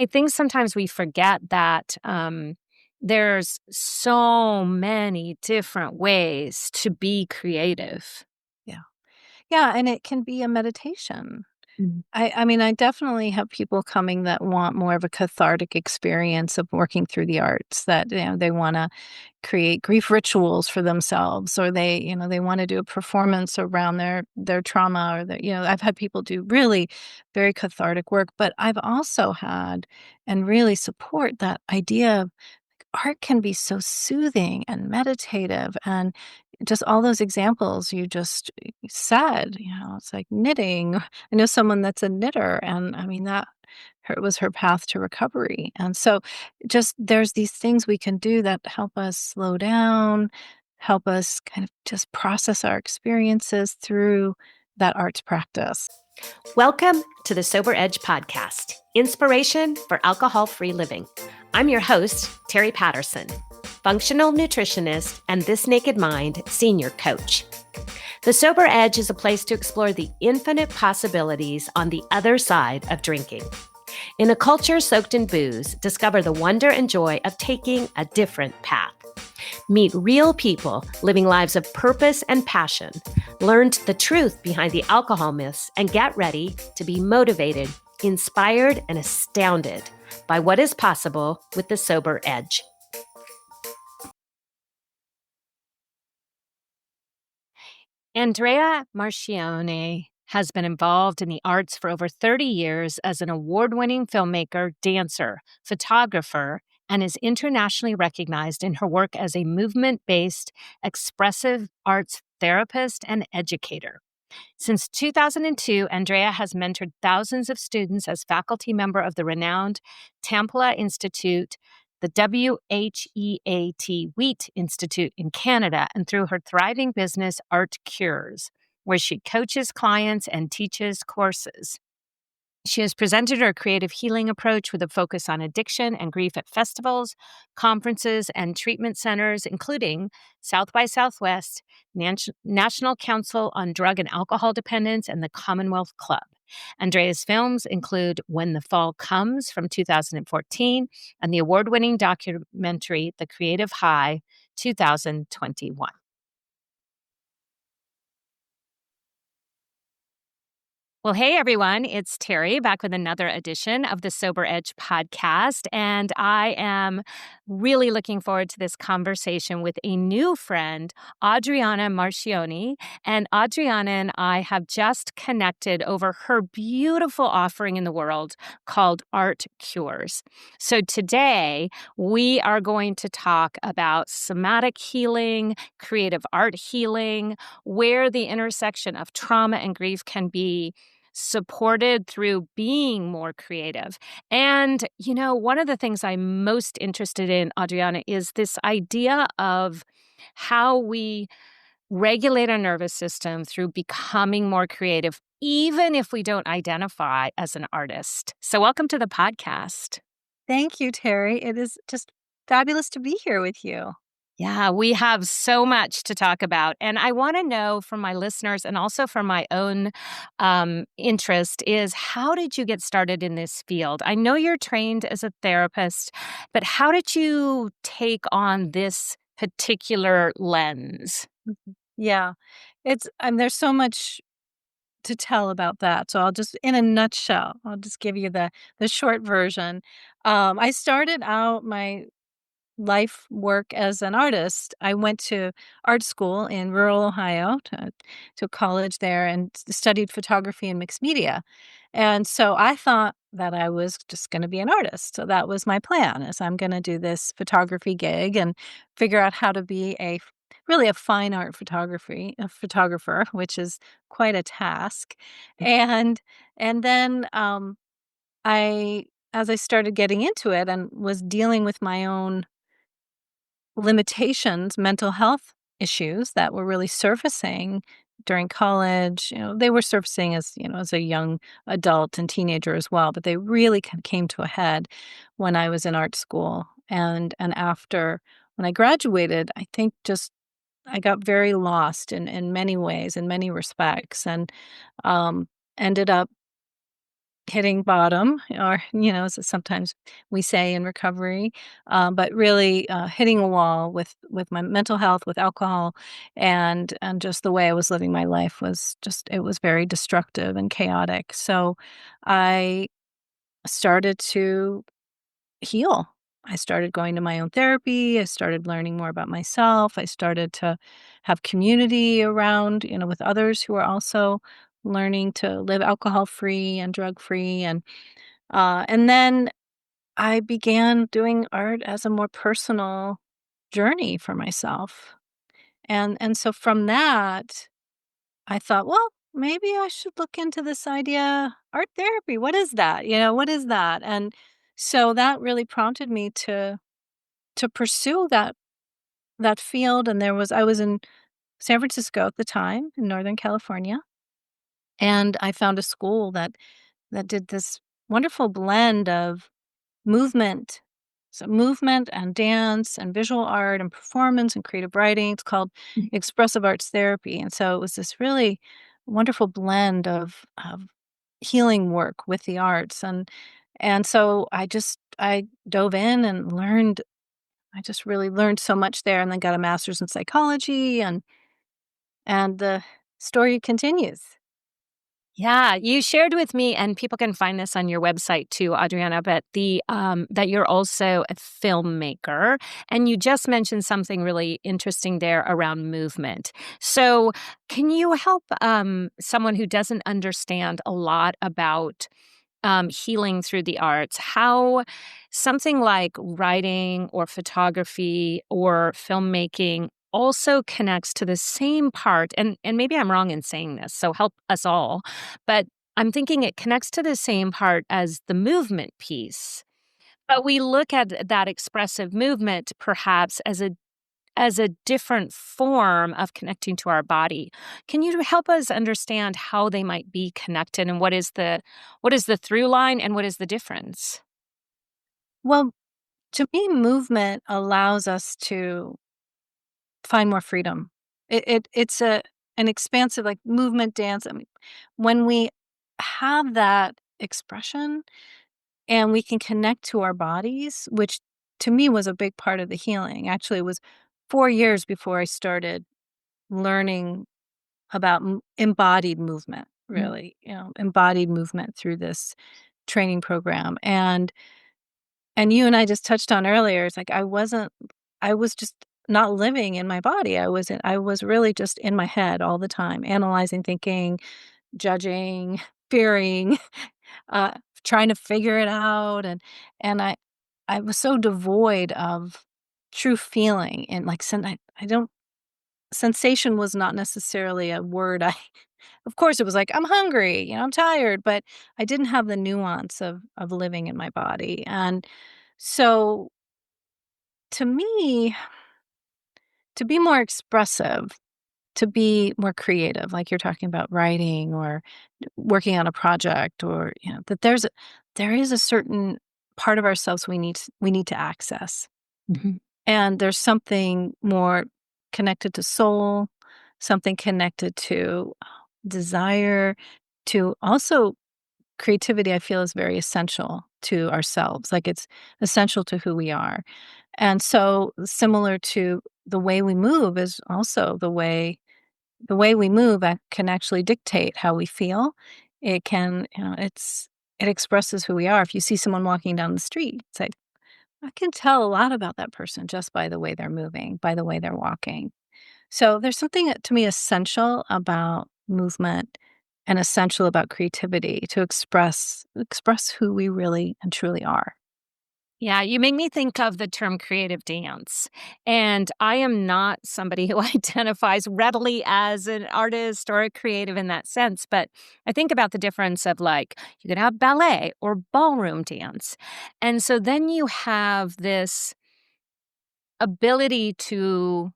I think sometimes we forget that there's so many different ways to be creative. Yeah. Yeah, and it can be a meditation. Mhm. I mean, I definitely have people coming that want more of a cathartic experience of working through the arts, that, they wanna create grief rituals for themselves, or they wanna do a performance around their trauma, or I've had people do really very cathartic work, but I've also had and really support that idea of art can be so soothing and meditative, and just all those examples you just said, it's like knitting. I know someone that's a knitter, and I mean, that was her path to recovery. And so just there's these things we can do that help us slow down, help us kind of just process our experiences through that arts practice. Welcome to the Sober Edge podcast, inspiration for alcohol-free living. I'm your host, Terry Patterson, functional nutritionist and This Naked Mind senior coach. The Sober Edge is a place to explore the infinite possibilities on the other side of drinking. In a culture soaked in booze, discover the wonder and joy of taking a different path. Meet real people living lives of purpose and passion. Learn the truth behind the alcohol myths and get ready to be motivated, inspired, and astounded by what is possible with the Sober Edge. Andrea Marchione has been involved in the arts for over 30 years as an award-winning filmmaker, dancer, photographer, and is internationally recognized in her work as a movement-based, expressive arts therapist and educator. Since 2002, Andrea has mentored thousands of students as faculty member of the renowned Tampa Institute, the WHEAT Institute in Canada, and through her thriving business, Art Cures, where she coaches clients and teaches courses. She has presented her creative healing approach with a focus on addiction and grief at festivals, conferences, and treatment centers, including South by Southwest, National Council on Drug and Alcohol Dependence, and the Commonwealth Club. Andrea's films include When the Fall Comes from 2014 and the award-winning documentary The Creative High, 2021. Well, hey, everyone. It's Terry back with another edition of the Sober Edge podcast. And I am really looking forward to this conversation with a new friend, Adriana Marchione. And Adriana and I have just connected over her beautiful offering in the world called Art Cures. So today we are going to talk about somatic healing, creative art healing, where the intersection of trauma and grief can be supported through being more creative. And, one of the things I'm most interested in, Adriana, is this idea of how we regulate our nervous system through becoming more creative, even if we don't identify as an artist. So welcome to the podcast. Thank you, Terry. It is just fabulous to be here with you. Yeah, we have so much to talk about. And I want to know from my listeners and also from my own interest is, how did you get started in this field? I know you're trained as a therapist, but how did you take on this particular lens? Yeah, there's so much to tell about that. So I'll just, in a nutshell, I'll just give you the short version. I started out my life work as an artist. I went to art school in rural Ohio, to college there, and studied photography and mixed media. And so I thought that I was just going to be an artist. So that was my plan, is I'm going to do this photography gig and figure out how to be really a fine art a photographer, which is quite a task. And then I as I started getting into it and was dealing with my own limitations, mental health issues that were really surfacing during college. They were surfacing as a young adult and teenager as well, but they really came to a head when I was in art school. And after, when I graduated, I think just I got very lost in many ways, in many respects, and ended up hitting bottom, or, as sometimes we say in recovery, but really hitting a wall with my mental health, with alcohol, and just the way I was living my life was just, it was very destructive and chaotic. So I started to heal. I started going to my own therapy. I started learning more about myself. I started to have community around, with others who are also learning to live alcohol free and drug free. And then I began doing art as a more personal journey for myself. And so from that, I thought, well, maybe I should look into this idea, art therapy. What is that? What is that? And so that really prompted me to pursue that field. And I was in San Francisco at the time, in Northern California, and I found a school that did this wonderful blend of movement. So movement and dance and visual art and performance and creative writing. It's called expressive arts therapy. And so it was this really wonderful blend of healing work with the arts. And so I dove in and learned. I just really learned so much there, and then got a master's in psychology, and the story continues. Yeah, you shared with me, and people can find this on your website too, Adriana, but that you're also a filmmaker, and you just mentioned something really interesting there around movement. So, can you help someone who doesn't understand a lot about healing through the arts, how something like writing or photography or filmmaking also connects to the same part, and maybe I'm wrong in saying this, so help us all, but I'm thinking it connects to the same part as the movement piece. But we look at that expressive movement perhaps as a different form of connecting to our body. Can you help us understand how they might be connected, and what is the through line and what is the difference? Well, to me, movement allows us to find more freedom. It's an expansive, like, movement, dance. I mean, when we have that expression and we can connect to our bodies, which to me was a big part of the healing. Actually, it was 4 years before I started learning about embodied movement, Mm. really, embodied movement through this training program. And you and I just touched on earlier, it's like I was just not living in my body. I was really just in my head all the time, analyzing, thinking, judging, fearing, uh, trying to figure it out. And I was so devoid of true feeling, and like I don't sensation was not necessarily a word I of course it was like, I'm hungry, I'm tired, but I didn't have the nuance of living in my body. And so to me, to be more expressive, to be more creative, like you're talking about writing or working on a project, or that there is a certain part of ourselves we need to access. Mhm. And there's something more connected to soul, something connected to desire, to also creativity. I feel is very essential to ourselves. Like, it's essential to who we are. And so similar to the way we move is also the way we move can actually dictate how we feel. It can, it expresses who we are. If you see someone walking down the street, it's like, I can tell a lot about that person just by the way they're moving, by the way they're walking. So there's something to me essential about movement and essential about creativity to express who we really and truly are. Yeah, you make me think of the term creative dance. And I am not somebody who identifies readily as an artist or a creative in that sense. But I think about the difference of, like, you could have ballet or ballroom dance. And so then you have this ability to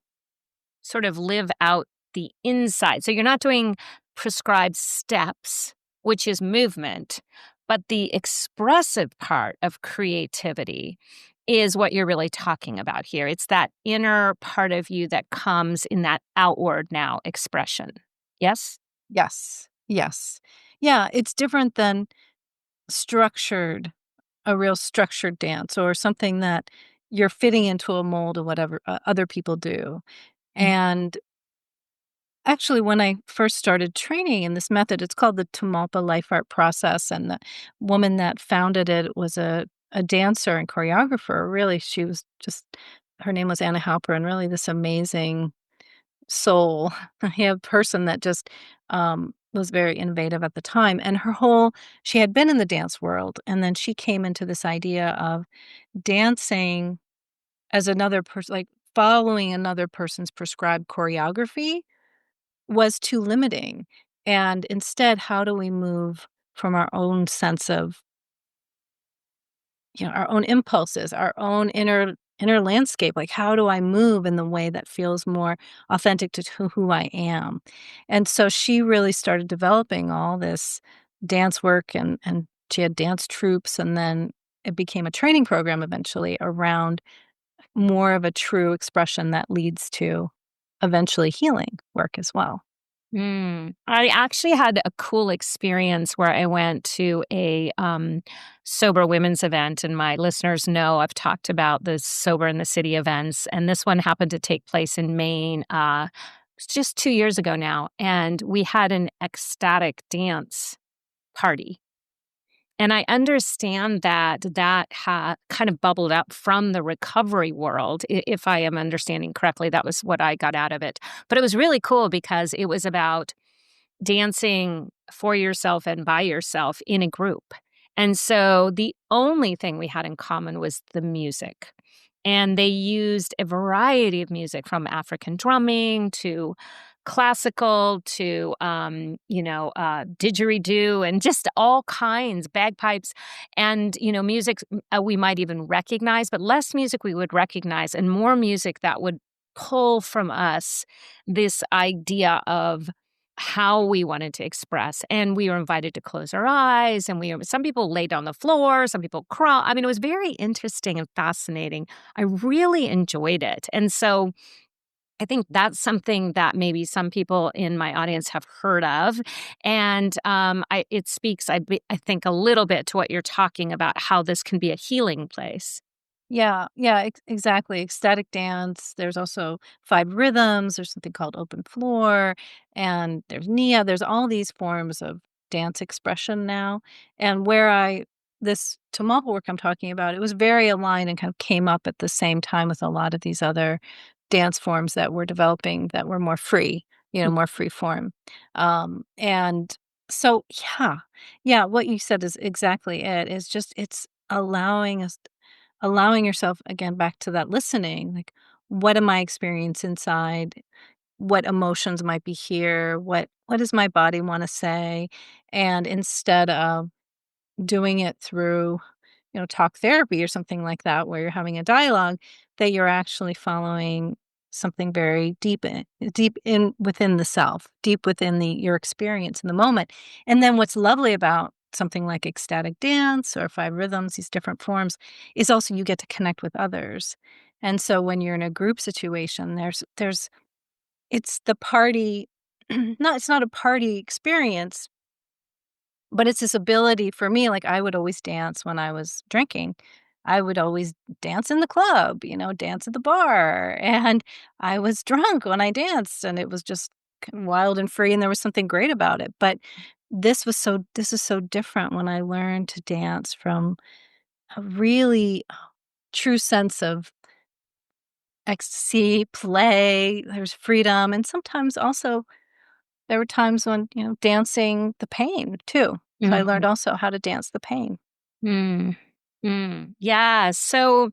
sort of live out the inside. So you're not doing prescribed steps, which is movement, but the expressive part of creativity is what you're really talking about here. It's that inner part of you that comes in that outward now expression. Yes? Yes. Yes. Yeah, it's different than structured, a real structured dance or something that you're fitting into a mold of whatever other people do. And actually, when I first started training in this method, it's called the Tamalpa Life Art Process, and the woman that founded it was a dancer and choreographer. Really, she was just her name was Anna Halper, and really this amazing soul, a person that just was very innovative at the time. And she had been in the dance world, and then she came into this idea of dancing as another person, like following another person's prescribed choreography was too limiting, and instead, how do we move from our own sense of, our own impulses, our own inner landscape? Like, how do I move in the way that feels more authentic to who I am? And so she really started developing all this dance work, and she had dance troupes, and then it became a training program eventually around more of a true expression that leads to eventually healing work as well. I actually had a cool experience where I went to a sober women's event, and my listeners know I've talked about the Sober in the City events, and this one happened to take place in Maine. It's just 2 years ago now, and we had an ecstatic dance party. And I understand that kind of bubbled up from the recovery world. If I am understanding correctly, that was what I got out of it. But it was really cool because it was about dancing for yourself and by yourself in a group. And so the only thing we had in common was the music. And they used a variety of music from African drumming to classical to, didgeridoo and just all kinds, bagpipes and, music we might even recognize, but less music we would recognize and more music that would pull from us this idea of how we wanted to express. And we were invited to close our eyes, and some people laid on the floor, some people crawl. I mean, it was very interesting and fascinating. I really enjoyed it. And so I think that's something that maybe some people in my audience have heard of. And it speaks, I think, a little bit to what you're talking about, how this can be a healing place. Yeah, yeah, exactly. Ecstatic dance. There's also five rhythms. There's something called open floor, and there's Nia. There's all these forms of dance expression now. And this Tamalpa work I'm talking about, it was very aligned and kind of came up at the same time with a lot of these other dance forms that we're developing that were more free, more free form. And so, yeah, yeah, what you said is exactly it. It's just, it's allowing yourself again back to that listening, like, what am I experiencing inside? What emotions might be here? What does my body want to say? And instead of doing it through, talk therapy or something like that, where you're having a dialogue, that you're actually following something very deep in within the self, deep within your experience in the moment. And then what's lovely about something like ecstatic dance or five rhythms, these different forms, is also you get to connect with others. And so when you're in a group situation, there's it's the party it's not a party experience, but it's this ability for me, like, I would always dance when I was drinking. I would always dance in the club, dance at the bar, and I was drunk when I danced, and it was just wild and free, and there was something great about it, but this is so different when I learned to dance from a really true sense of ecstasy, play, there's freedom, and sometimes also there were times when, dancing the pain too. So I learned also how to dance the pain. Mm. Yeah. So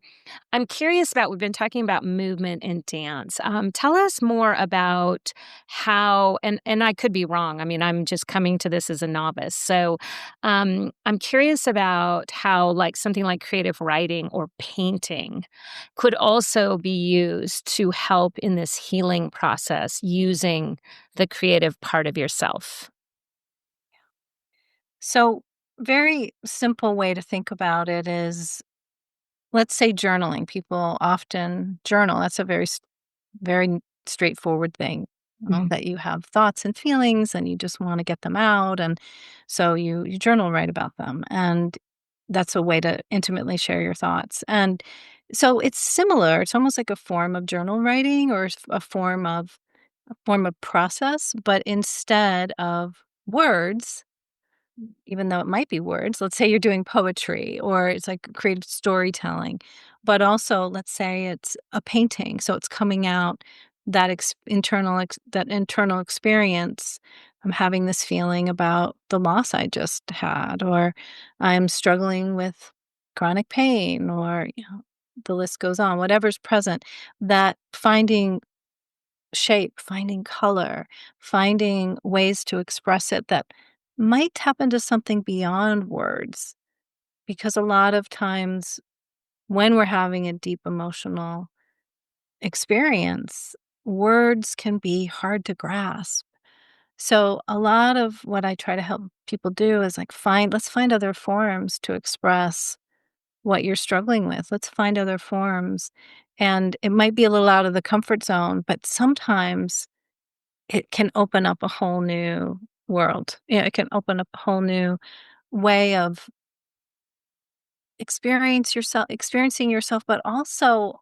I'm curious about, we've been talking about movement and dance. Tell us more about how, and I could be wrong. I mean, I'm just coming to this as a novice. So I'm curious about how, like, something like creative writing or painting could also be used to help in this healing process using the creative part of yourself. So, very simple way to think about it is, let's say journaling. People often journal. That's a very straightforward thing. Mhm. that you have thoughts and feelings and you just want to get them out. And so you journal, write about them. And that's a way to intimately share your thoughts. And so it's similar. It's almost like a form of journal writing or a form of process, but instead of words, even though it might be words, let's say you're doing poetry or it's like creative storytelling, but also let's say it's a painting, so it's coming out that internal experience. I'm having this feeling about the loss I just had, or I'm struggling with chronic pain, or the list goes on. Whatever's present, that finding shape, finding color, finding ways to express it that might tap into something beyond words. Because a lot of times when we're having a deep emotional experience, words can be hard to grasp. So a lot of what I try to help people do is like let's find other forms to express what you're struggling with. Let's find other forms. And it might be a little out of the comfort zone, but sometimes it can open up a whole new world. Yeah, it can open up a whole new way of experiencing yourself, but also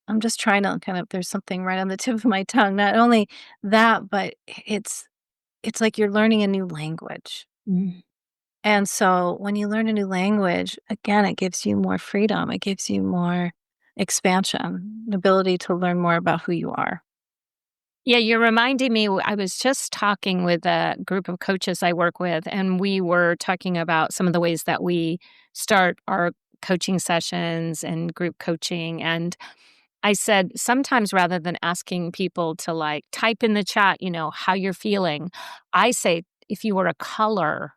I'm just trying to kind of there's something right on the tip of my tongue. Not only that, but it's like you're learning a new language. Mm. And so when you learn a new language, again, it gives you more freedom. It gives you more expansion, the ability to learn more about who you are. Yeah, you're reminding me. I was just talking with a group of coaches I work with, and we were talking about some of the ways that we start our coaching sessions and group coaching. And I said, sometimes rather than asking people to like type in the chat, how you're feeling, I say, if you were a color,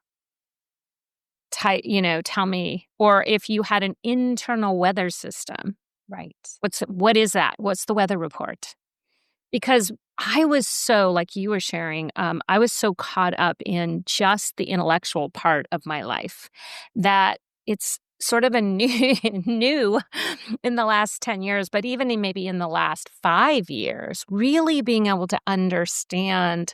tell me. Or if you had an internal weather system, Right. what is that? What's the weather report? Because I was so, like you were sharing, I was so caught up in just the intellectual part of my life that it's sort of a new in the last 10 years, but even maybe in the last 5 years, really being able to understand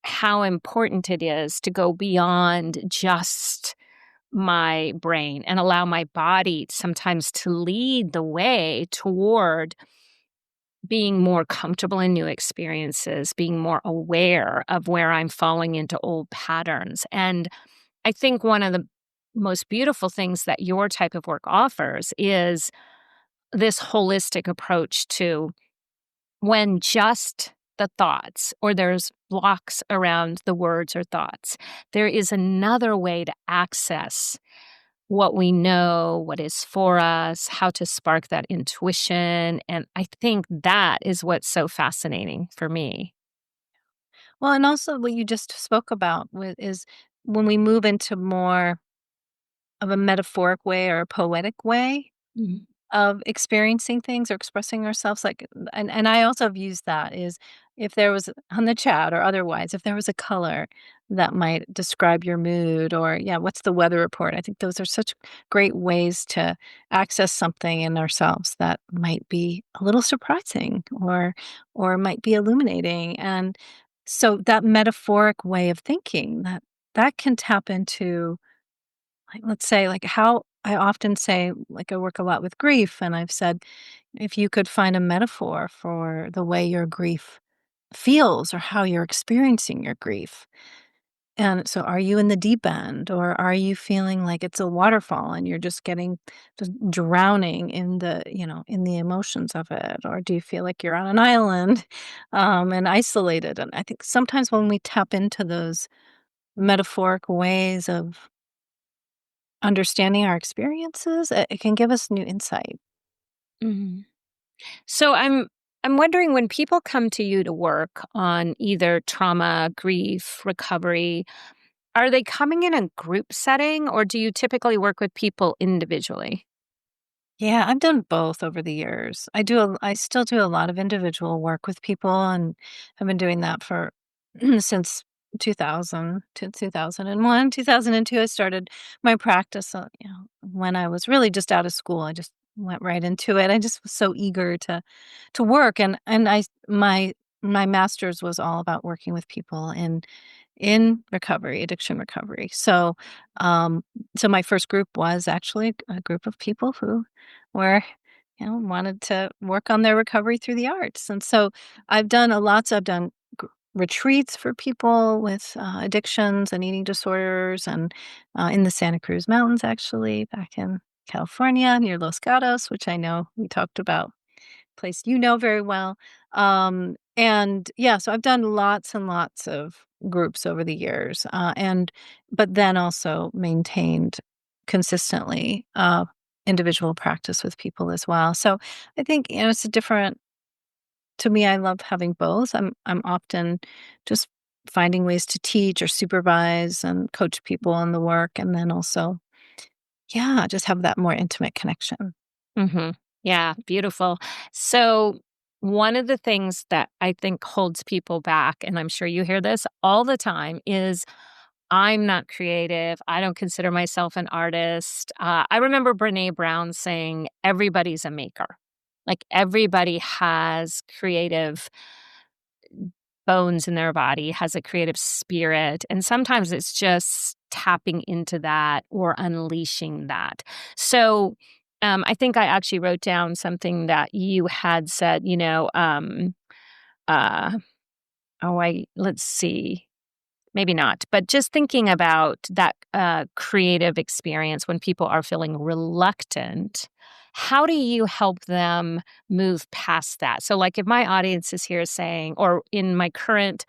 how important it is to go beyond just my brain and allow my body sometimes to lead the way toward being more comfortable in new experiences, being more aware of where I'm falling into old patterns. And I think one of the most beautiful things that your type of work offers is this holistic approach to when just the thoughts or there's blocks around the words or thoughts, there is another way to access what we know, what is for us, how to spark that intuition. And I think that is what's so fascinating for me. Well, and also what you just spoke about is when we move into more of a metaphoric way or a poetic way Mhm. of experiencing things or expressing ourselves, like and I also have used that is if there was on the chat or otherwise, if there was a color that might describe your mood or yeah, what's the weather report? I think those are such great ways to access something in ourselves that might be a little surprising or might be illuminating. And so that metaphoric way of thinking that can tap into like, let's say, like, how I often say, like, I work a lot with grief, and I've said, if you could find a metaphor for the way your grief feels or how you're experiencing your grief. And so, are you in the deep end, or are you feeling like it's a waterfall and you're just drowning in in the emotions of it? Or do you feel like you're on an island and isolated? And I think sometimes when we tap into those metaphoric ways of understanding our experiences, it can give us new insight. Mhm. So I'm wondering when people come to you to work on either trauma, grief, recovery, are they coming in a group setting or do you typically work with people individually? Yeah, I've done both over the years. I still do a lot of individual work with people and have been doing that for since 2000 to 2001, 2002 I started my practice, when I was really just out of school. I just went right into it. I just was so eager to work and my my master's was all about working with people in recovery, addiction recovery. Um, so my first group was actually a group of people who were, wanted to work on their recovery through the arts. And so I've done retreats for people with addictions and eating disorders, and in the Santa Cruz Mountains, actually, back in California near Los Gatos, which I know we talked about, place you know very well. And yeah, so I've done lots and lots of groups over the years, and but then also maintained consistently individual practice with people as well. So I think it's a different. To me, I love having both. I'm often just finding ways to teach or supervise and coach people in the work, and then also, yeah, just have that more intimate connection. Mhm. Yeah, beautiful. So, one of the things that I think holds people back, and I'm sure you hear this all the time, is I'm not creative. I don't consider myself an artist. I remember Brene Brown saying, everybody's a maker. Like everybody has creative bones in their body, has a creative spirit. And sometimes it's just tapping into that or unleashing that. So I think I actually wrote down something that you had said, uh, let's see. Maybe not, but just thinking about that creative experience when people are feeling reluctant, how do you help them move past that? So, like, if my audience is here saying, or in my current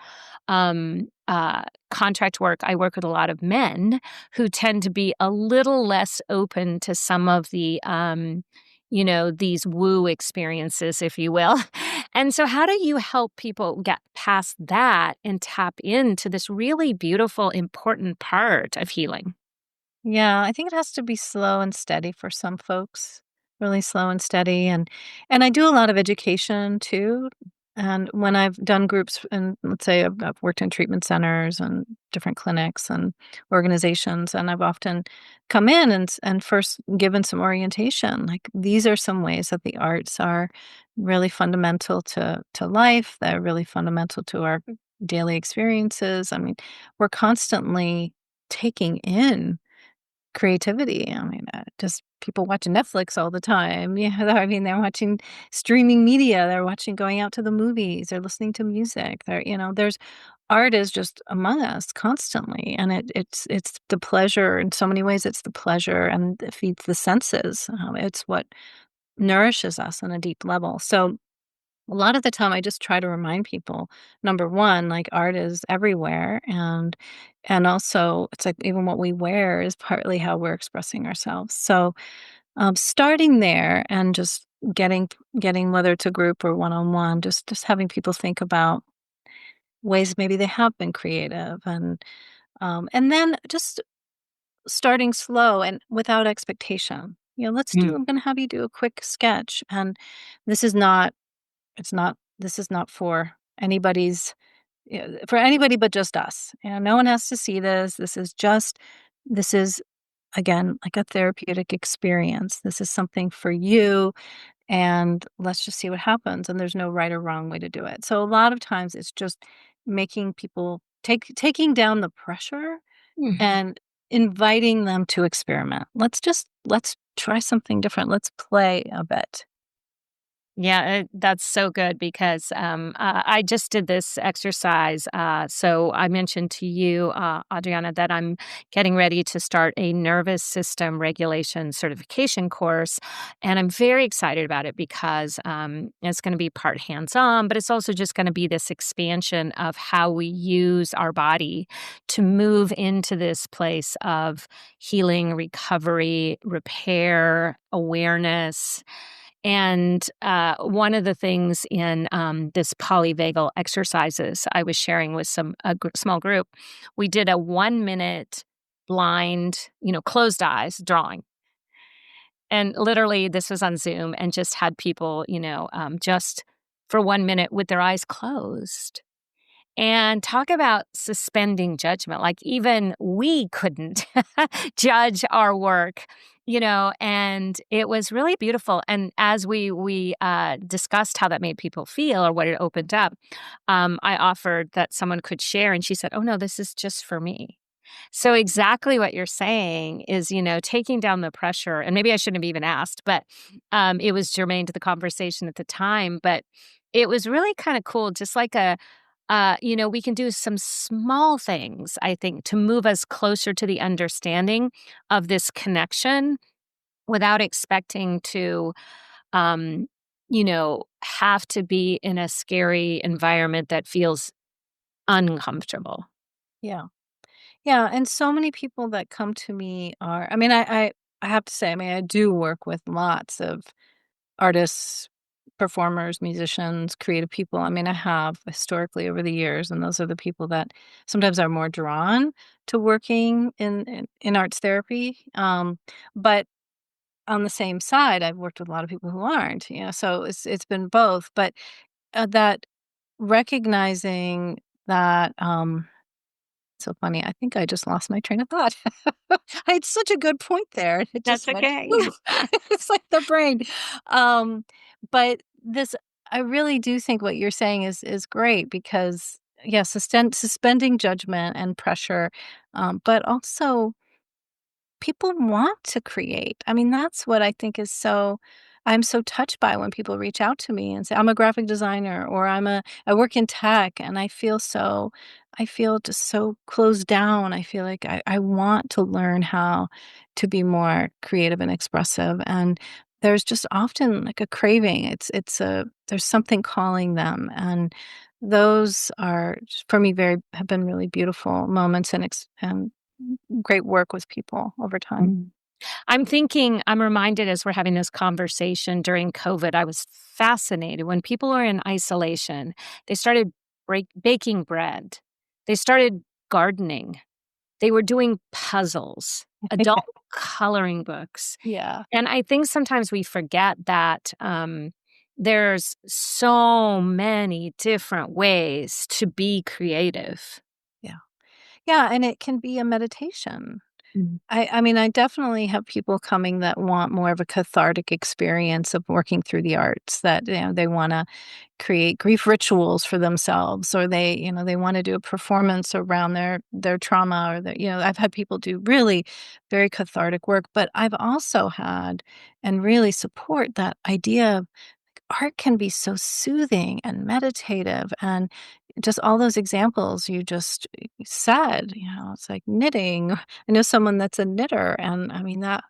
contract work, I work with a lot of men who tend to be a little less open to some of the, these woo experiences, if you will. And so, how do you help people get past that and tap into this really beautiful, important part of healing? Yeah, I think it has to be slow and steady for some folks, really slow and steady, and I do a lot of education too, and when I've done groups, and let's say I've worked in treatment centers and different clinics and organizations, and I've often come in and first given some orientation, like, these are some ways that the arts are really fundamental to life, they're really fundamental to our daily experiences. I mean, we're constantly taking in creativity. I mean, just people watching Netflix all the time. Yeah, I mean, they're watching streaming media. They're watching, going out to the movies. They're listening to music. There's art is just among us constantly, and it's the pleasure in so many ways. It's the pleasure and it feeds the senses. It's what nourishes us on a deep level. So a lot of the time, I just try to remind people, number 1, like, art is everywhere, and also, it's like even what we wear is partly how we're expressing ourselves. So, starting there and just getting whether it's a group or one-on-one, just having people think about ways maybe they have been creative, and then just starting slow and without expectation. Mm. I'm gonna have you do a quick sketch, and this is not this is not for anybody's for anybody but just us. No one has to see this. This is again like a therapeutic experience. This is something for you, and let's just see what happens. And there's no right or wrong way to do it. So a lot of times it's just making people taking down the pressure Mhm. and inviting them to experiment. Let's try something different. Let's play a bit. Yeah, that's so good because I just did this exercise. So I mentioned to you, Adriana, that I'm getting ready to start a nervous system regulation certification course. And I'm very excited about it because it's going to be part hands on, but it's also just going to be this expansion of how we use our body to move into this place of healing, recovery, repair, awareness. And one of the things in this polyvagal exercises I was sharing with small group, we did a 1 minute blind, closed eyes drawing. And literally, this was on Zoom and just had people, just for 1 minute with their eyes closed. And talk about suspending judgment. Like even we couldn't judge our work, and it was really beautiful. And as we discussed how that made people feel or what it opened up, I offered that someone could share, and she said, "Oh no, this is just for me." So exactly what you're saying is, taking down the pressure. And maybe I shouldn't have even asked, but it was germane to the conversation at the time. But it was really kind of cool, just like we can do some small things, I think, to move us closer to the understanding of this connection without expecting to, have to be in a scary environment that feels uncomfortable. Yeah. Yeah, and so many people that come to me are, I mean, I have to say, I mean, I do work with lots of artists, performers, musicians, creative people. I mean, I have historically over the years, and those are the people that sometimes are more drawn to working in arts therapy. But on the same side, I've worked with a lot of people who aren't, so it's been both. But that recognizing that, so funny. I think I just lost my train of thought. I had such a good point there, and it That's just went okay. poof. It's like the brain. Um, but this, I really do think what you're saying is great because, yeah, suspending judgment and pressure, but also people want to create. I mean, that's what I think is so I'm so touched by when people reach out to me and say, "I'm a graphic designer," or I work in tech," and I feel just so closed down. I feel like I want to learn how to be more creative and expressive, and there's just often, like, a craving. There's something calling them, and those are, for me, very have been really beautiful moments and great work with people over time. Mm. I'm reminded as we're having this conversation during COVID, I was fascinated when people are in isolation, they started baking bread. They started gardening. They were doing puzzles, adult coloring books. Yeah, And I think sometimes we forget that there's so many different ways to be creative. yeah. Yeah, and it can be a meditation. Mm. I mean, I definitely have people coming that want more of a cathartic experience of working through the arts, that, they wanna create grief rituals for themselves, or they wanna do a performance around their trauma, or I've had people do really very cathartic work, but I've also had and really support that idea of art can be so soothing and meditative, and just all those examples you just said, it's like knitting. I know someone that's a knitter, and I mean, that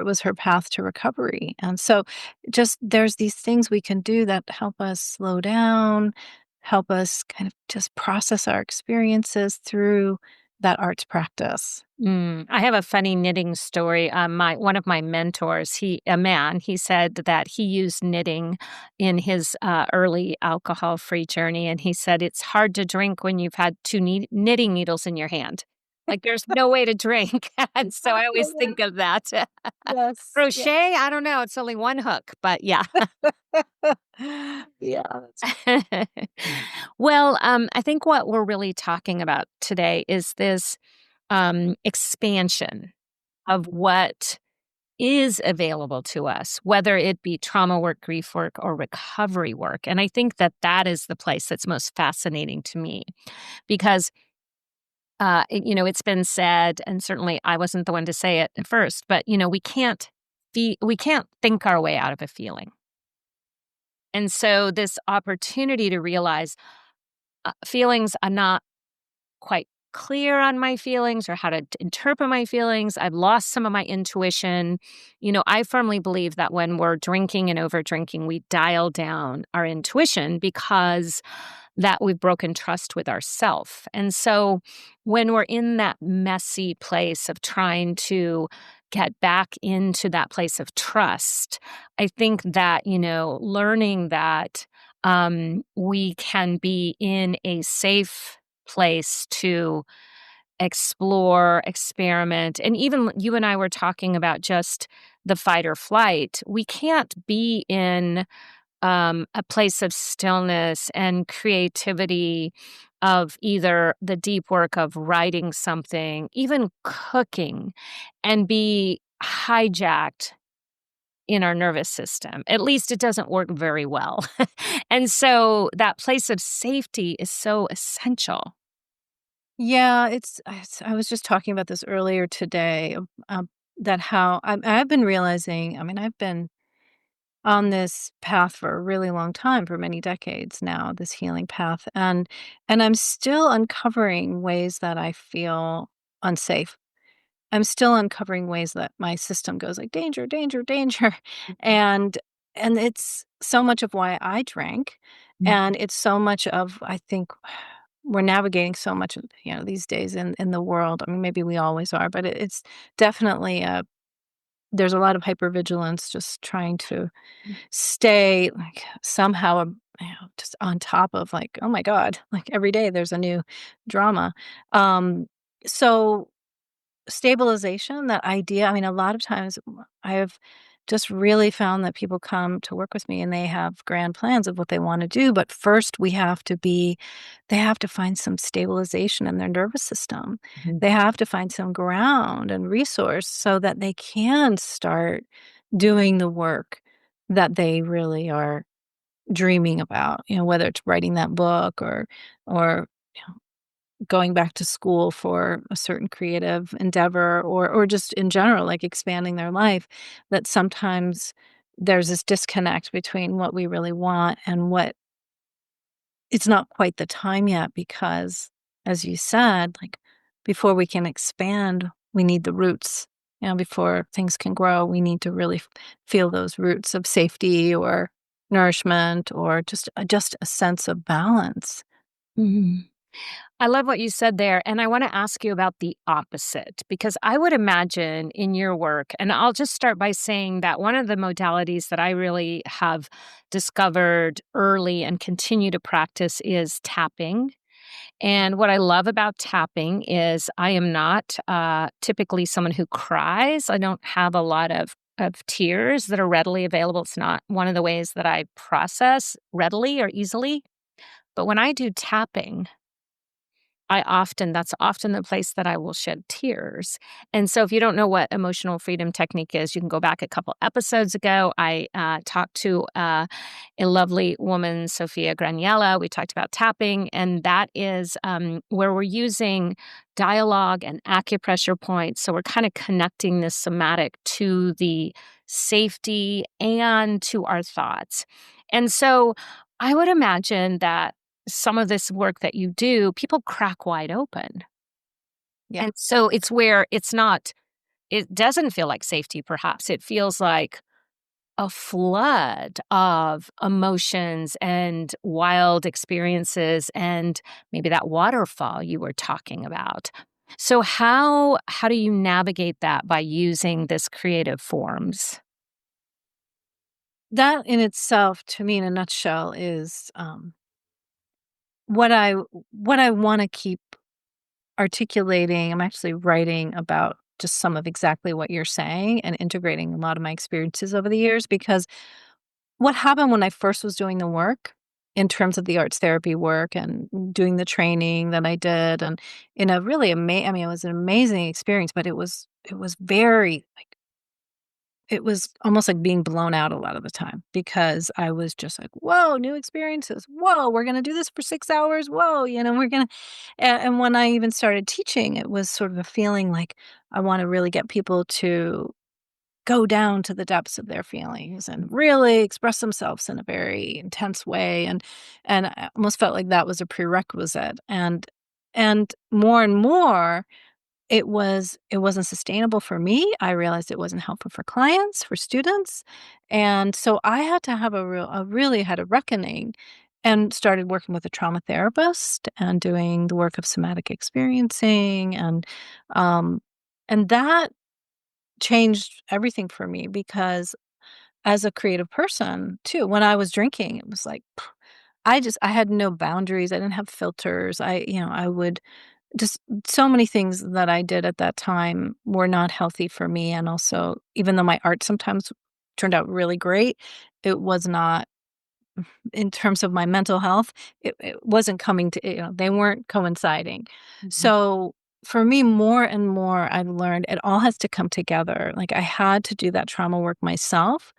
was her path to recovery. And so just there's these things we can do that help us slow down, help us kind of just process our experiences through that arts practice. I have a funny knitting story. My one of my mentors, a man, he said that he used knitting in his early alcohol-free journey, and he said it's hard to drink when you've had two knitting needles in your hand. Like there's no way to drink, and so I always think of that. Yes. Yeah. Crochet, I don't know. It's only one hook, but yeah. Yeah, that's Well, I think what we're really talking about today is this expansion of what is available to us, whether it be trauma work, grief work, or recovery work. And I think that that is the place that's most fascinating to me because, it's been said, and certainly I wasn't the one to say it at first, but, we can't think our way out of a feeling. And so this opportunity to realize feelings, I'm not quite clear on my feelings or how to interpret my feelings. I've lost some of my intuition. I firmly believe that when we're drinking and over drinking, we dial down our intuition because that we've broken trust with ourself. And so when we're in that messy place of trying to get back into that place of trust, I think that, learning that we can be in a safe place to explore, experiment. And even you and I were talking about just the fight or flight. We can't be in a place of stillness and creativity of either the deep work of writing something, even cooking, and be hijacked in our nervous system. At least it doesn't work very well. And so that place of safety is so essential. Yeah, I was just talking about this earlier today, that how I've been realizing, I mean, I've been on this path for a really long time, for many decades now, this healing path, and I'm still uncovering ways that I feel unsafe. I'm still uncovering ways that my system goes like danger, danger, danger. Mhm. And it's so much of why I drank. And it's so much of, I think, we're navigating so much, these days in the world. I mean, maybe we always are, but it's definitely there's a lot of hypervigilance, just trying to Mhm. stay like somehow, just on top of like, oh my God, like every day there's a new drama. Um, so stabilization, that idea, I mean, a lot of times I have just really found that people come to work with me and they have grand plans of what they wanna do, but first they have to find some stabilization in their nervous system. Mhm. They have to find some ground and resource so that they can start doing the work that they really are dreaming about, whether it's writing that book or going back to school for a certain creative endeavor or just in general, like expanding their life, that sometimes there's this disconnect between what we really want and what it's not quite the time yet because, as you said, like before we can expand, we need the roots. Before things can grow, we need to really feel those roots of safety or nourishment or just a sense of balance. Mhm. I love what you said there, and I wanna ask you about the opposite, because I would imagine in your work, and I'll just start by saying that one of the modalities that I really have discovered early and continue to practice is tapping. And what I love about tapping is I am not, typically someone who cries. I don't have a lot of tears that are readily available. It's not one of the ways that I process readily or easily. But when I do tapping, that's often the place that I will shed tears. And so if you don't know what emotional freedom technique is, you can go back a couple episodes ago. I talked to a lovely woman, Sophia Graniella. We talked about tapping, and that is where we're using dialogue and acupressure points. So we're kind of connecting the somatic to the safety and to our thoughts. And so I would imagine that some of this work that you do, people crack wide open. Yeah. And so it's where it doesn't feel like safety, perhaps. It feels like a flood of emotions and wild experiences and maybe that waterfall you were talking about. So how do you navigate that by using this creative forms? That in itself, to me, in a nutshell, is what I want to keep articulating. I'm actually writing about just some of exactly what you're saying and integrating a lot of my experiences over the years. Because what happened when I first was doing the work, in terms of the arts therapy work and doing the training that I did, and in a really I mean, it was an amazing experience, but it was very it was almost like being blown out a lot of the time because I was just like, "Whoa, new experiences. Whoa, we're gonna do this for 6 hours. Whoa," we're gonna and when I even started teaching, it was sort of a feeling like I wanna really get people to go down to the depths of their feelings and really express themselves in a very intense way, and I almost felt like that was a prerequisite, and more and more it wasn't sustainable for me. I realized it wasn't helpful for clients, for students, and so I had to have I really had a reckoning and started working with a trauma therapist and doing the work of somatic experiencing um, and that changed everything for me because as a creative person too, when I was drinking, it was like, I had no boundaries. I didn't have filters. I would just so many things that I did at that time were not healthy for me, and also, even though my art sometimes turned out really great, it was not in terms of my mental health, it wasn't coming to, they weren't coinciding. Mhm. So for me, more and more, I've learned it all has to come together. Like I had to do that trauma work myself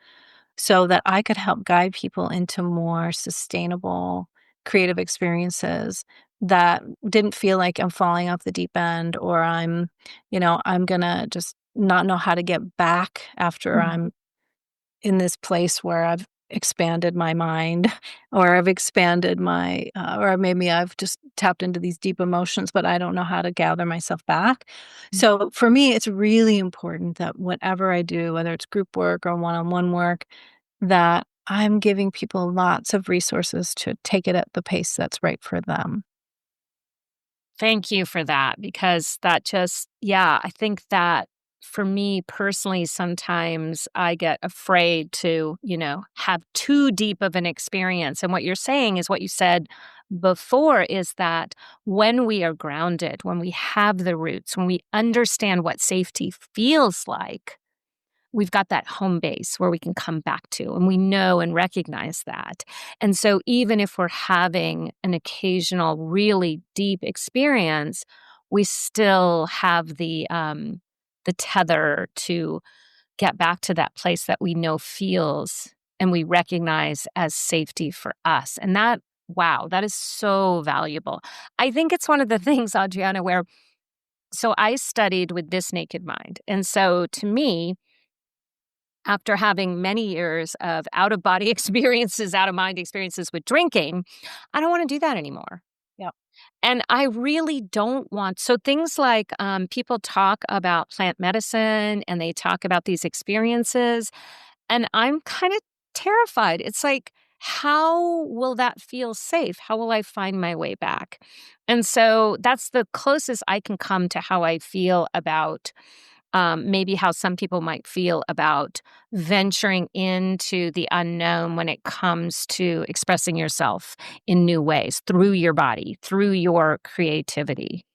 so that I could help guide people into more sustainable, creative experiences that didn't feel like I'm falling off the deep end or I'm gonna just not know how to get back after Mm. I'm in this place where I've expanded my mind or I've expanded or maybe I've just tapped into these deep emotions, but I don't know how to gather myself back. Mm. So for me, it's really important that whatever I do, whether it's group work or one-on-one work, that I'm giving people lots of resources to take it at the pace that's right for them. Thank you for that because that just, yeah, I think that for me personally, sometimes I get afraid to, have too deep of an experience. And what you're saying is what you said before is that when we are grounded, when we have the roots, when we understand what safety feels like, we've got that home base where we can come back to, and we know and recognize that. And so even if we're having an occasional really deep experience, we still have the tether to get back to that place that we know feels and we recognize as safety for us. And that, wow, that is so valuable. I think it's one of the things, Adriana, where so I studied with This Naked Mind. And so to me, after having many years of out of body experiences, out of mind experiences with drinking, I don't want to do that anymore. Yeah. And I really don't want, so things like people talk about plant medicine and they talk about these experiences, and I'm kind of terrified. It's like, how will that feel safe? How will I find my way back? And so that's the closest I can come to how I feel about maybe how some people might feel about venturing into the unknown when it comes to expressing yourself in new ways through your body, through your creativity.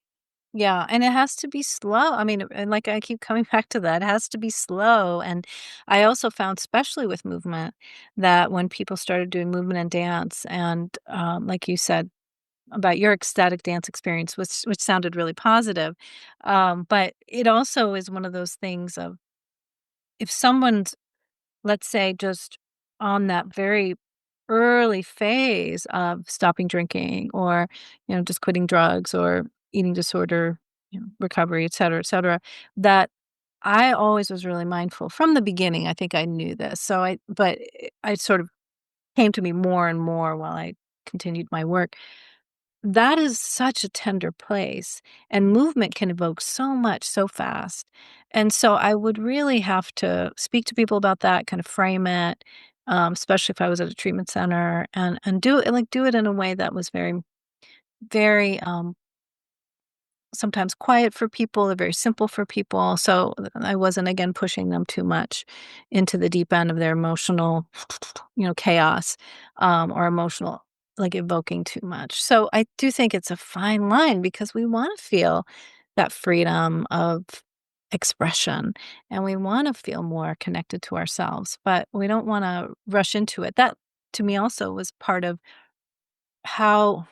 Yeah, and it has to be slow. I mean, and like I keep coming back to that, it has to be slow. And I also found, especially with movement, that when people started doing movement and dance, and like you said about your ecstatic dance experience, which sounded really positive, but it also is one of those things of if someone's, let's say, just on that very early phase of stopping drinking or, just quitting drugs or eating disorder, recovery, et cetera, that I always was really mindful from the beginning. I think I knew this. But I sort of came to me more and more while I continued my work. That is such a tender place, and movement can evoke so much so fast. And so I would really have to speak to people about that, kind of frame it, especially if I was at a treatment center, and do it in a way that was very, very sometimes quiet for people, they're very simple for people. So I wasn't again pushing them too much into the deep end of their emotional, chaos, or emotional, like evoking too much. So I do think it's a fine line because we want to feel that freedom of expression and we want to feel more connected to ourselves, but we don't want to rush into it. That to me also was part of how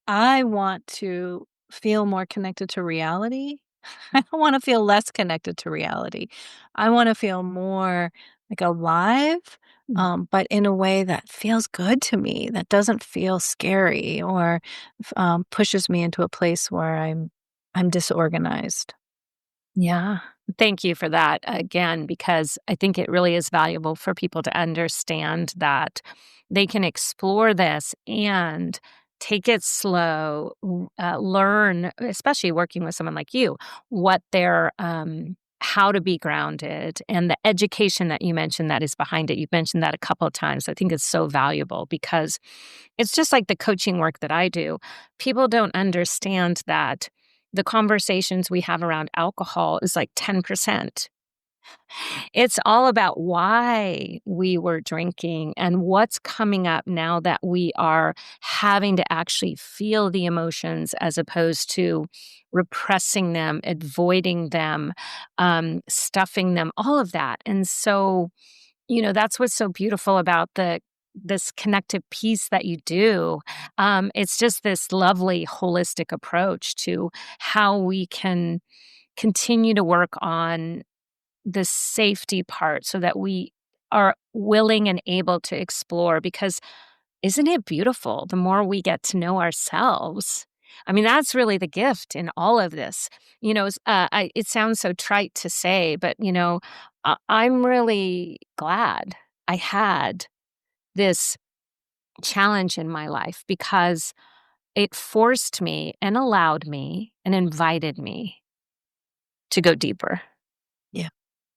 I want to feel more connected to reality. I don't wanna feel less connected to reality. I wanna feel more, like, alive, Mm. but in a way that feels good to me, that doesn't feel scary or pushes me into a place where I'm disorganized. Yeah. Thank you for that again, because I think it really is valuable for people to understand that they can explore this and take it slow, learn, especially working with someone like you, what their, how to be grounded and the education that you mentioned that is behind it. You've mentioned that a couple of times. I think it's so valuable because it's just like the coaching work that I do. People don't understand that the conversations we have around alcohol is like 10%. It's all about why we were drinking and what's coming up now that we are having to actually feel the emotions as opposed to repressing them, avoiding them, stuffing them, all of that. And so, that's what's so beautiful about the this connective piece that you do. It's just this lovely holistic approach to how we can continue to work on the safety part so that we are willing and able to explore, because isn't it beautiful the more we get to know ourselves? I mean, that's really the gift in all of this. It sounds so trite to say, but, I'm really glad I had this challenge in my life, because it forced me and allowed me and invited me to go deeper. Yeah.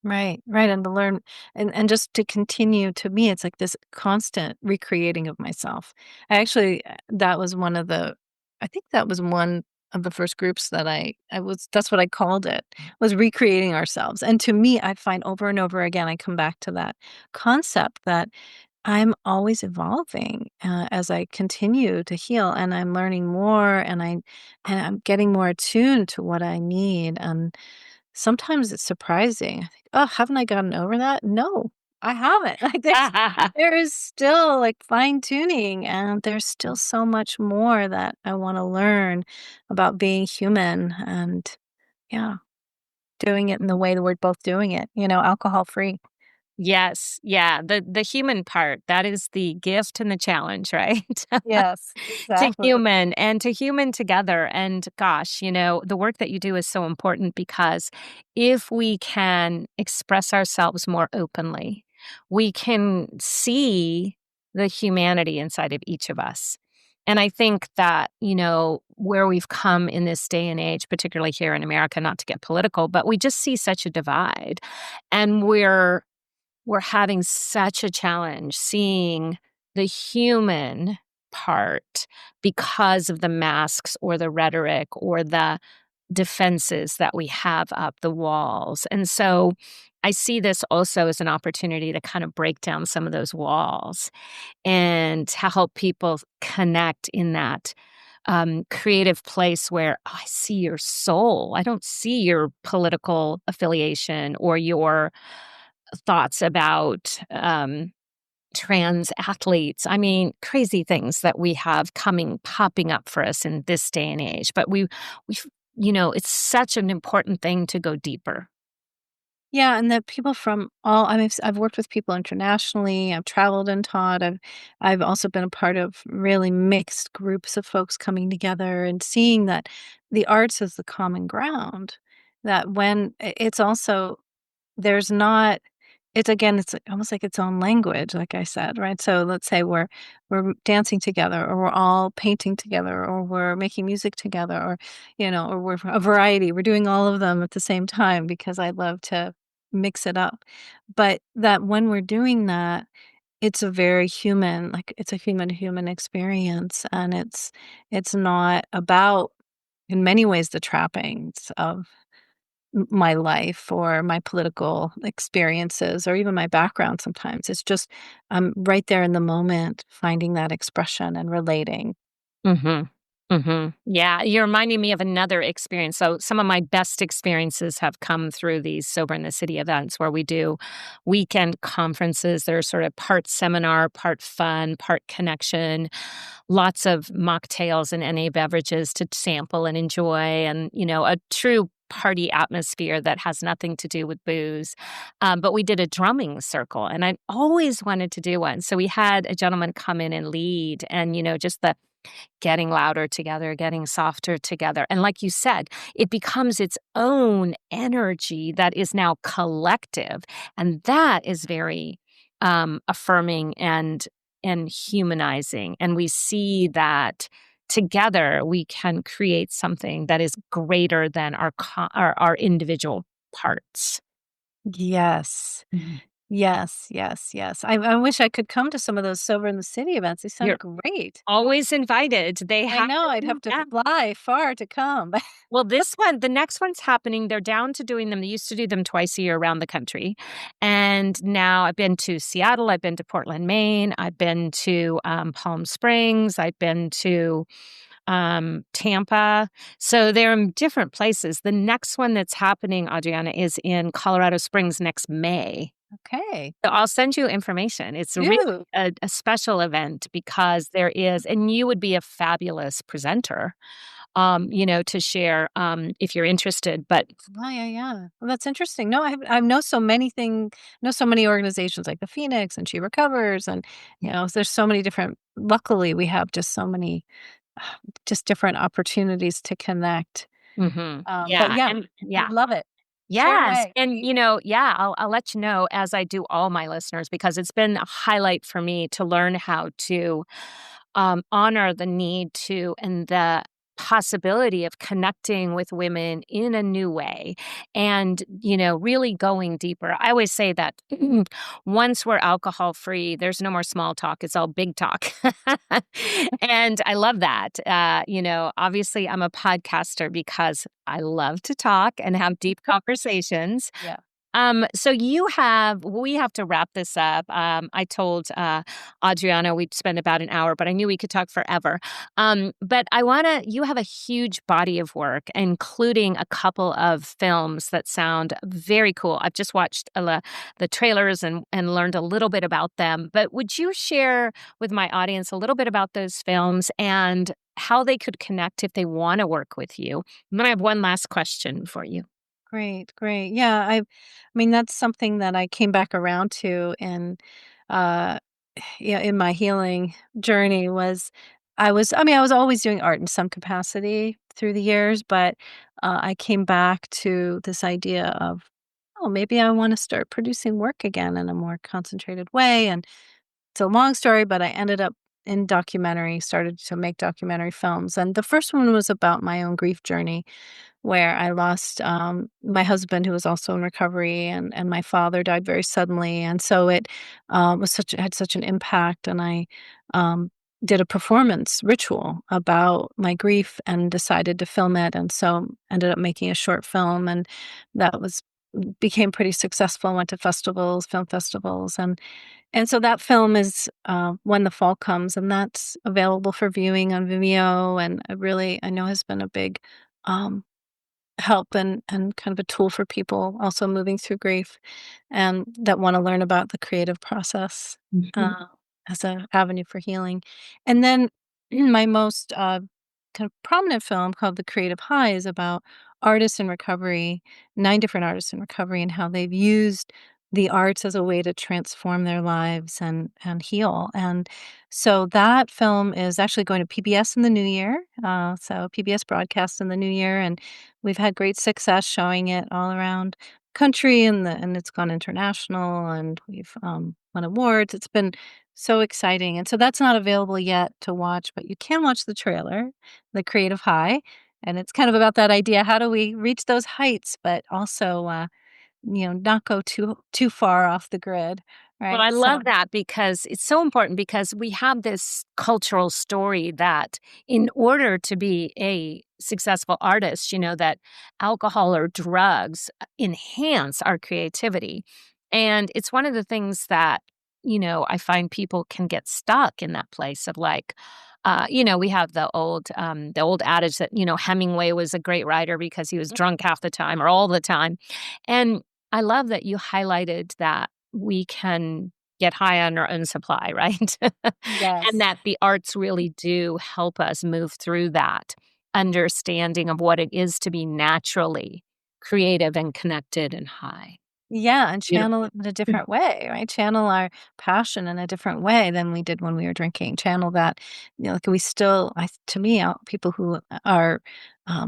Right, right, and to learn and just to continue to me, it's like this constant recreating of myself. That was one of the I think that was one of the first groups that I was that's what I called it, was recreating ourselves, and to me, I find over and over again, I come back to that concept that I'm always evolving, as I continue to heal, and I'm learning more, and I'm getting more attuned to what I need, and sometimes it's surprising. I think, "Oh, haven't I gotten over that?" No, I haven't. Like, there is still, like, fine-tuning, and there's still so much more that I wanna learn about being human and, yeah, doing it in the way that we're both doing it, alcohol-free. Yes, yeah, the human part, that is the gift and the challenge, right? Yes, To exactly. human and to human together, and gosh, the work that you do is so important, because if we can express ourselves more openly, we can see the humanity inside of each of us. And I think that, where we've come in this day and age, particularly here in America, not to get political, but we just see such a divide, and we're having such a challenge seeing the human part because of the masks or the rhetoric or the defenses that we have up the walls. And so I see this also as an opportunity to kind of break down some of those walls and to help people connect in that creative place where, "Oh, I see your soul. I don't see your political affiliation or your thoughts about trans athletes." I mean, crazy things that we have popping up for us in this day and age. But it's such an important thing to go deeper. Yeah, and the people from all I mean, I've worked with people internationally, I've traveled and taught, I've also been a part of really mixed groups of folks coming together and seeing that the arts is the common ground, that when it's also there's not it's almost like its own language, like I said, right? So let's say we're dancing together, or we're all painting together, or we're making music together, or or we're a variety. We're doing all of them at the same time because I love to mix it up. But that when we're doing that, it's a very human, like it's a human to human experience, and it's not about in many ways the trappings of my life or my political experiences or even my background sometimes. It's just I'm right there in the moment finding that expression and relating. Mhm. Mhm. Yeah, you're reminding me of another experience. So some of my best experiences have come through these Sober in the City events where we do weekend conferences. They're sort of part seminar, part fun, part connection, lots of mocktails and NA beverages to sample and enjoy, and, a true party atmosphere that has nothing to do with booze. But we did a drumming circle, and I always wanted to do one. So we had a gentleman come in and lead, and, just the getting louder together, getting softer together. And like you said, it becomes its own energy that is now collective. And that is very affirming and humanizing. And we see that together we can create something that is greater than our individual parts. Yes. Yes, yes, yes. I wish I could come to some of those Sober in the City events. They sound You're great. always invited. They I know I'd happen. have to fly far to come. Well, the next one's happening. They're down to doing them. They used to do them twice a year around the country. And now I've been to Seattle. I've been to Portland, Maine. I've been to Palm Springs. I've been to Tampa. So they're in different places. The next one that's happening, Adriana, is in Colorado Springs next May. Okay. So I'll send you information. It's really Do. a special event because there is, and you would be a fabulous presenter, to share, if you're interested. But Oh, yeah, yeah. Well, that's interesting. No, I know so many organizations like the Phoenix and She Recovers, and there's so many different. Luckily, we have just so many, just different opportunities to connect. But yeah, yeah, and I yeah. would love it. Share Yes, away. and, yeah, I'll let you know as I do all my listeners because it's been a highlight for me to learn how to, honor the need to and the possibility of connecting with women in a new way and, really going deeper. I always say that once we're alcohol free, there's no more small talk, it's all big talk. And I love that. Obviously, I'm a podcaster because I love to talk and have deep conversations. Yeah. So we have to wrap this up. I told Adriana we'd spend about an hour, but I knew we could talk forever. But you have a huge body of work, including a couple of films that sound very cool. I've just watched the trailers and learned a little bit about them. But would you share with my audience a little bit about those films and how they could connect if they want to work with you? And then I have one last question for you. Great, great. Yeah, I mean, that's something that I came back around to uh, in my healing journey was I was always doing art in some capacity through the years, but I came back to this idea of, oh, maybe I want to start producing work again in a more concentrated way. And it's a long story, but I ended up in documentary, started to make documentary films. And the first one was about my own grief journey where I lost, my husband who was also in recovery, and my father died very suddenly, and so it, was such had such an impact, and I, did a performance ritual about my grief and decided to film it, and so ended up making a short film, and that was became pretty successful, went to festivals, film festivals, and so that film is, When the Fall Comes, and that's available for viewing on Vimeo, and I know has been a big, um help and kind of a tool for people also moving through grief and that want to learn about the creative process Mhm. as an avenue for healing. And then my most kind of prominent film called The Creative High is about artists in recovery, 9 different artists in recovery, and how they've used the arts as a way to transform their lives and heal. And so that film is actually going to PBS in the new year. So PBS broadcast in the new year, and we've had great success showing it all around country, and it's gone international, and we've won awards. It's been so exciting, and so that's not available yet to watch, but you can watch the trailer, The Creative High, and it's kind of about that idea: how do we reach those heights, but also, not go too far off the grid, Well, right? I So love that because it's so important because we have this cultural story that in order to be a successful artist, that alcohol or drugs enhance our creativity. And it's one of the things that, I find people can get stuck in that place of like, we have the old adage that, Hemingway was a great writer because he was drunk half the time or all the time. And I love that you highlighted that we can get high on our own supply, right? And yes. that the arts really do help us move through that understanding of what it is to be naturally creative and connected and high. Yeah, and Beautiful. channel it in a different way, right? Channel our passion in a different way than we did when we were drinking. Channel that, like we still, to me, people who are,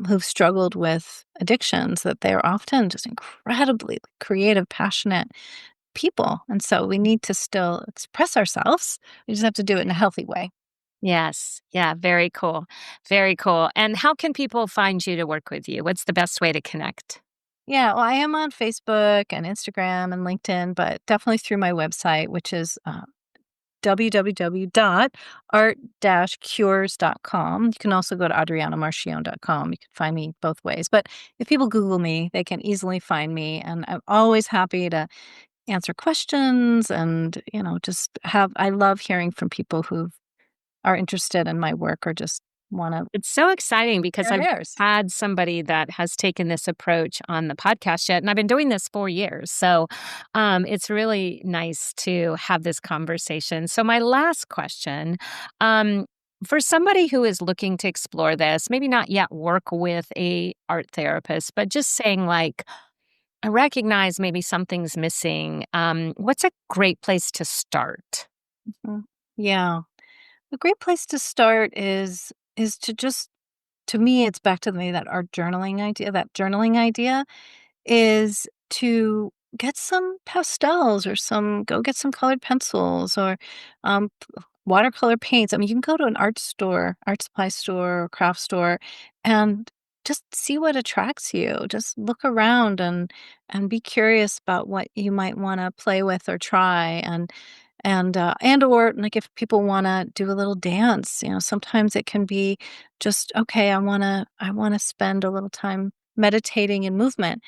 who've struggled with addictions, that they're often just incredibly creative, passionate people. And so we need to still express ourselves. We just have to do it in a healthy way. Yes. Yeah, very cool. Very cool. And how can people find you to work with you? What's the best way to connect? Yeah, well, I am on Facebook and Instagram and LinkedIn, but definitely through my website, which is www.art-cures.com. You can also go to adrianamarchione.com. You can find me both ways. But if people Google me, they can easily find me. And I'm always happy to answer questions and, I love hearing from people who are interested in my work or just want to It's so exciting because share I've theirs. had somebody that has taken this approach on the podcast yet, and I've been doing this 4 years. So it's really nice to have this conversation. So my last question, um, for somebody who is looking to explore this, maybe not yet work with a art therapist, but just saying like, I recognize maybe something's missing. What's a great place to start? Mm. Yeah. A great place to start is to just to me, it's back to that art journaling idea, that journaling idea is to get some pastels or go get some colored pencils or watercolor paints. I mean, you can go to an art store, art supply store, or craft store, and just see what attracts you. Just look around and be curious about what you might want to play with or try. And or like if people want to do a little dance, sometimes it can be just okay. I want to spend a little time meditating in movement.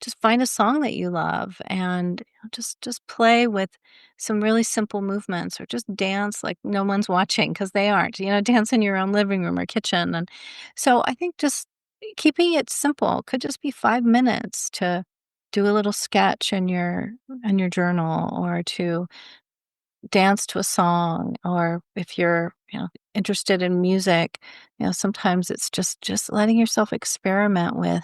Just find a song that you love and just play with some really simple movements or just dance like no one's watching because they aren't. Dance in your own living room or kitchen. And so I think just keeping it simple could just be 5 minutes to do a little sketch in your journal or to dance to a song or if you're interested in music, sometimes it's just letting yourself experiment with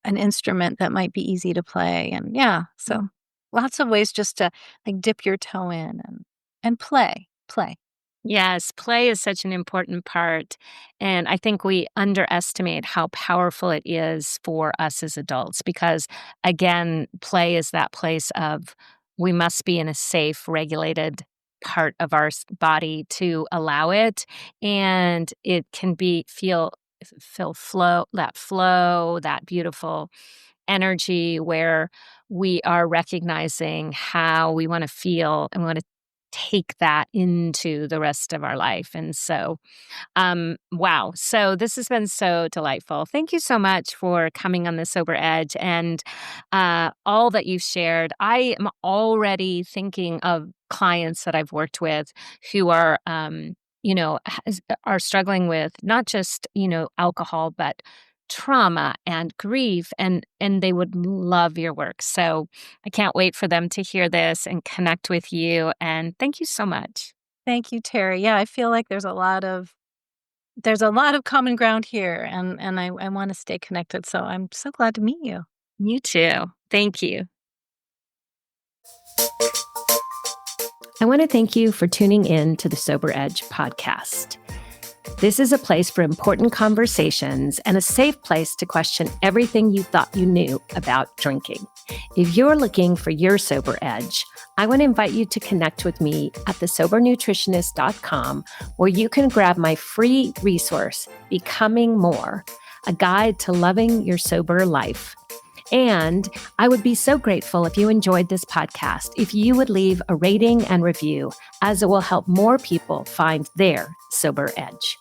an instrument that might be easy to play. And yeah, so lots of ways just to like dip your toe in and play. Yes, play is such an important part. And I think we underestimate how powerful it is for us as adults because, again, play is that place of we must be in a safe, regulated part of our body to allow it. And it can feel flow, that beautiful energy where we are recognizing how we want to feel and we want to take that into the rest of our life. And so, wow. So this has been so delightful. Thank you so much for coming on the Sober Edge and all that you've shared. I am already thinking of clients that I've worked with who are, are struggling with not just, alcohol, but trauma and grief and they would love your work. So I can't wait for them to hear this and connect with you and thank you so much. Thank you, Terry. Yeah, I feel like there's a lot of common ground here and I want to stay connected. So I'm so glad to meet you. You too. Thank you. I want to thank you for tuning in to the Sober Edge podcast. This is a place for important conversations and a safe place to question everything you thought you knew about drinking. If you're looking for your sober edge, I want to invite you to connect with me at thesobernutritionist.com, where you can grab my free resource, Becoming More, a guide to loving your sober life. And I would be so grateful if you enjoyed this podcast, if you would leave a rating and review, as it will help more people find their sober edge.